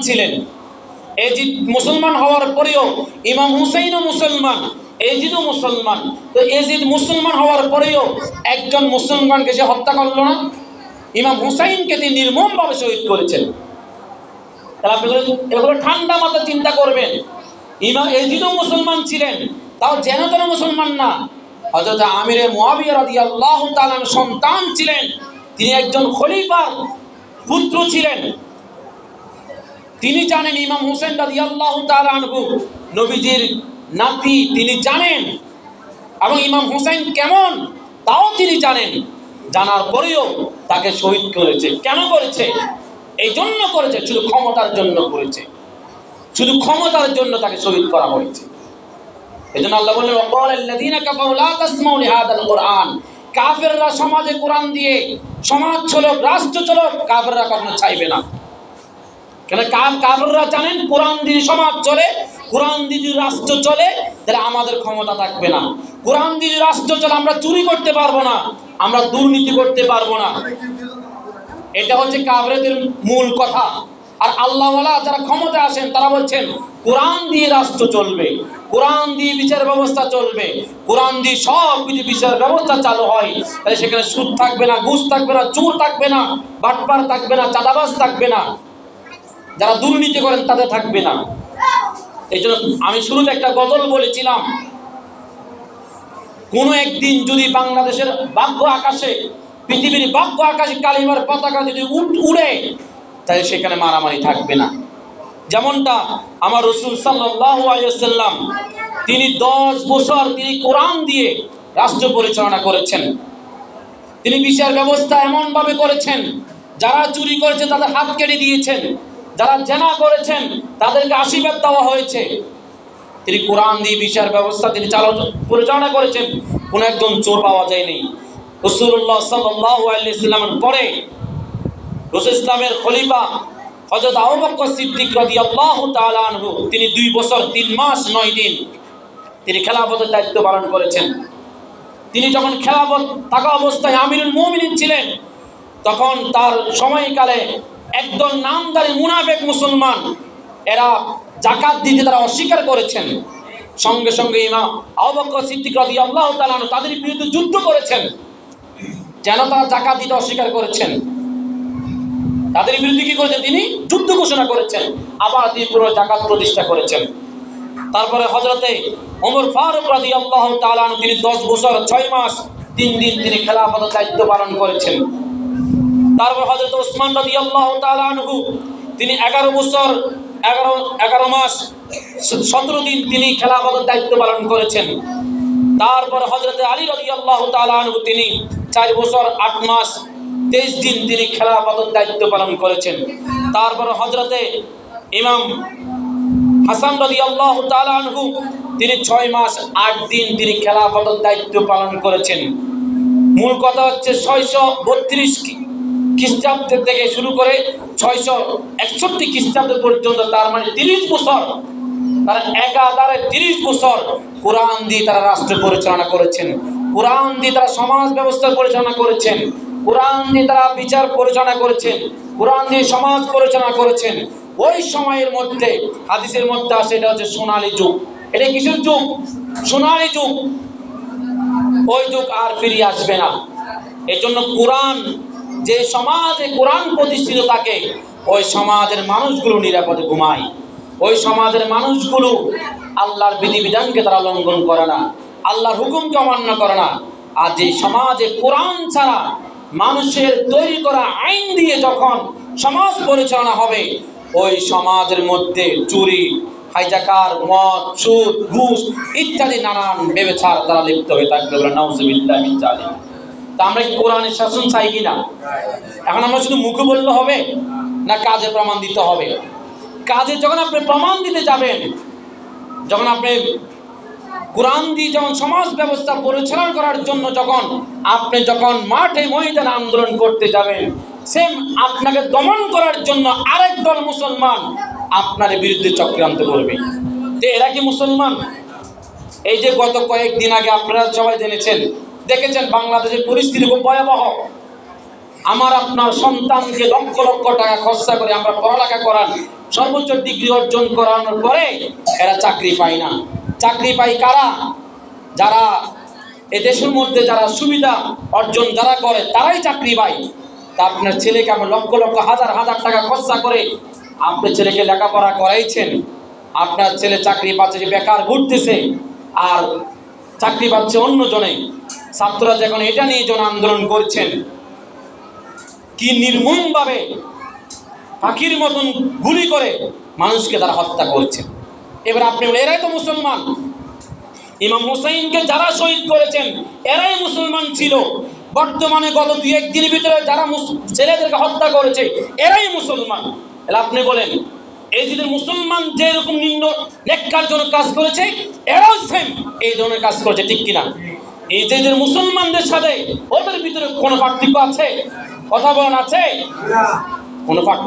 ছিলেন। এজিদ মুসলমান হওয়ার পরেও ইমাম হুসাইনও মুসলমান, এজিদও মুসলমান। তো এজিদ মুসলমান হওয়ার পরেও একজন মুসলমানকে সে হত্যা করল না, ইমাম হুসাইনকে তিনি নির্মমভাবে শহীদ করেছেন। তাহলে আপনি এগুলো ঠান্ডা মাথায় চিন্তা করবেন। ইমাম এজিদও মুসলমান ছিলেন, তাও যেন তেন মুসলমান না। হযরত আমিরে মুআবিয়া রাদিয়াল্লাহু তাআলার সন্তান ছিলেন, তিনি একজন খলিফার পুত্র ছিলেন। তিনি জানেন ইমাম হুসাইন রাদিয়াল্লাহু তাআলা আনহু নবীজির নাতি, তিনি জানেন। এবং ইমাম হুসাইন কেমন তাও তিনি জানেন। জানার পরেও তাকে শহীদ করেছে। কেন করেছে? এই জন্য করেছে, শুধু ক্ষমতার জন্য করেছে, শুধু ক্ষমতার জন্য তাকে শহীদ করা হয়েছে। এজন্য আল্লাহ বলেন ওয়াকালাল্লাযীনা কাফারু লা তাসমাউ লিহাযাল কুরআন। কাফেররা সমাজে কোরআন দিয়ে সমাজ চলক, রাষ্ট্র চলক, কাফেররা কখনো চাইবে না। কেন? কাফেররা জানেন কোরআন দিয়ে সমাজ চলে, কোরআন দিয়ে রাষ্ট্র চলে, তাহলে আমাদের ক্ষমতা থাকবে না। কোরআন দিয়ে রাষ্ট্র চলে, আমরা চুরি করতে পারবো না, আমরা দুর্নীতি করতে পারবো না। এটা হচ্ছে কাফেরদের মূল কথা। আর আল্লাহওয়ালা যারা ক্ষমতায় আসেন তারা বলছেন কোরআন দিয়ে রাষ্ট্র চলবে, কোরআন দিয়ে বিচার ব্যবস্থা চলবে, কোরআন দিয়ে সব কিছু বিচার ব্যবস্থা চালু হয়। তাহলে সেখানে সুদ থাকবে না, ঘুষ থাকবে না, চোর থাকবে না, বাটপার থাকবে না, চাঁদাবাজ থাকবে না, যারা দুর্নীতি করেন তাদের থাকবে না। এই জন্য আমি শুরুতে একটা গজল বলেছিলাম, কোনো একদিন যদি বাংলাদেশের ভাগ্য আকাশে, পৃথিবীর ভাগ্য আকাশে কালিমার পতাকা যদি উড়ে, তাহলে সেখানে মারামারি থাকবে না। যেমনটা আমার রাসূল সাল্লাল্লাহু আলাইহি ওয়াসাল্লাম, তিনি 10 বছর তিনি কোরআন দিয়ে রাষ্ট্র পরিচালনা করেছেন। তিনি বিচার ব্যবস্থা এমনভাবে করেছেন, যারা চুরি করেছে তাদের হাত কেটে দিয়েছেন, যারা জেনা করেছেন তাদেরকে আশীর্বাদ দেওয়া হয়েছে। তিনি কোরআন দিয়ে বিচার ব্যবস্থা তিনি পরিচালনা করেছেন, কোনো একজন চোর পাওয়া যায়নি। রাসূলুল্লাহ সাল্লাল্লাহু আলাইহি ওয়াসাল্লামের পরে রাসূল ইসলামের খলিফা হযরত আবু বকর সিদ্দিক রাদিয়াল্লাহু তাআলা আনহু, তিনি 2 বছর 3 মাস 9 দিন তিনি খেলাফতের দায়িত্ব পালন করেছেন। তিনি যখন খেলাফত থাকা অবস্থায় আমিরুল মুমিনিন ছিলেন, তখন তার সময়কালে একদল নামধারী মুনাফিক মুসলমান, এরা যাকাত দিতে তারা অস্বীকার করেছেন। সঙ্গে সঙ্গে ইমাম আবু বকর সিদ্দিক রাদিয়াল্লাহু তাআলা আনহু তাদের বিরুদ্ধে যুদ্ধ করেছেন, যেন তারা যাকাত দিতে অস্বীকার করেছেন। তাদের বিরুদ্ধে কি করেছেন? তিনি যুদ্ধ ঘোষণা করেছেন, আবার তিনি পুরো যাকাত প্রতিষ্ঠা করেছেন। তারপরে হযরতে ওমর ফারুক রাদিয়াল্লাহু তাআলা আনহু, তিনি 10 বছর 6 মাস 3 দিন তিনি খেলাফতের দায়িত্ব পালন করেছেন। তারপর হযরত ওসমান রাদিয়াল্লাহু তাআলা আনহু, তিনি 11 বছর 11 মাস 17 দিন তিনি খেলাফতের দায়িত্ব পালন করেছেন। তারপর হযরতে আলী রাদিয়াল্লাহু তাআলা আনহু, তিনি 4 বছর 8 মাস 23 দিন তিনি খেলাফতের দায়িত্ব পালন করেছেন। তারপর হযরতে ইমাম হাসান রাদিয়াল্লাহু তাআলা আনহু, তিনি 6 মাস 8 দিন তিনি খেলাফতের দায়িত্ব পালন করেছেন। মূল কথা হচ্ছে 632 খ্রিস্টাব্দ থেকে শুরু করে 661 খ্রিস্টাব্দ পর্যন্ত, তার মানে 30 বছর, তারা একাধারে 30 বছর কোরআন দিয়ে তারা রাষ্ট্র পরিচালনা করেছেন, কোরআন দিয়ে তারা সমাজ ব্যবস্থা পরিচালনা করেছেন, কোরআন দিয়ে তারা বিচার পরিচালনা করেছেন, কোরআন দিয়ে সমাজ পরিচালনা করেছেন। ওই সময়ের মধ্যে হাদিসের মধ্যে আসে এটা হচ্ছে সোনালী যুগ। এটা কিসের যুগ? সোনালী যুগ। ওই যুগ আর ফিরে আসবে না। এই জন্য কোরআন, যে সমাজে কোরআন প্রতিষ্ঠিত থাকে, ওই সমাজের মানুষগুলো নিরাপদে ঘুমায়, ওই সমাজের মানুষগুলো আল্লাহর বিধিবিধানকে তারা লঙ্ঘন করে না, আল্লাহর হুকুমকে অমান্য করে না। আর যে সমাজে কোরআন ছাড়া মানুষের তৈরি করা আইন দিয়ে যখন সমাজ পরিচালনা হবে, ওই সমাজের মধ্যে চুরি, হাইজাকার, মদ, সুদ, ঘুষ ইত্যাদি নানান ব্যভিচার তারা লিপ্ত হয়ে থাকবে। নাউজুবিল্লাহি মিন যালিক। তা আমরা কি কোরআনের শাসন চাই কিনা? এখন আমরা শুধু মুখে বললে হবে না, কাজে প্রমাণ দিতে হবে। কাজে যখন আপনি প্রমাণ দিতে যাবেন, যখন আপনি কোরআন দিয়ে যখন সমাজ ব্যবস্থা পরিচালনা করার জন্য যখন মাঠে ময়দানে আন্দোলন করতে যাবেন, সেম আপনাকে দমন করার জন্য আরেক দল মুসলমান আপনার বিরুদ্ধে চক্রান্ত করবে। যে এরা কি মুসলমান? এই যে গত কয়েকদিন আগে আপনারা সবাই দেখেছেন বাংলাদেশের পরিস্থিতি খুব ভয়াবহ। আমার আপনার সন্তানকে লক্ষ লক্ষ টাকা খরচা করে আমরা পড়ালেখা করান, সর্বোচ্চ ডিগ্রি অর্জন করানোর পরে এরা চাকরি পায় না। চাকরি পায় কারা? যারা এদেশের মধ্যে যারা সুবিধা অর্জন যারা করে তারাই চাকরি পায়। তা আপনার ছেলেকে আমার লক্ষ লক্ষ হাজার হাজার টাকা খরচা করে আপনার ছেলেকে লেখাপড়া করাইছেন, আপনার ছেলে চাকরি পাচ্ছে, যে বেকার ঘুরতেছে আর চাকরি পাচ্ছে অন্যজনে। ছাত্ররা যখন এটা নিয়ে জন আন্দোলন করছেন, কি নির্মমভাবে পাখির মতন গুলি করে মানুষকে তারা হত্যা করছেন। এবার আপনি বলেন এরাই তো মুসলমান। ইমাম হুসাইনকে যারা শহীদ করেছেন এরাই মুসলমান ছিল। বর্তমানে গত 2-1 দিনের ভিতরে যারা ছেলেদেরকে হত্যা করেছে এরাই মুসলমান। তাহলে আপনি বলেন এই যে মুসলমান যেরকম নিম্ন নেককারজনক কাজ করেছে এরাও সেম এই ধরনের কাজ করেছে, ঠিক কিনা? এই যে মুসলমানদের সাথে ওদের ভিতরে কোনো পার্থক্য আছে? কথা বলেন, আছে কোনো পার্থক্য?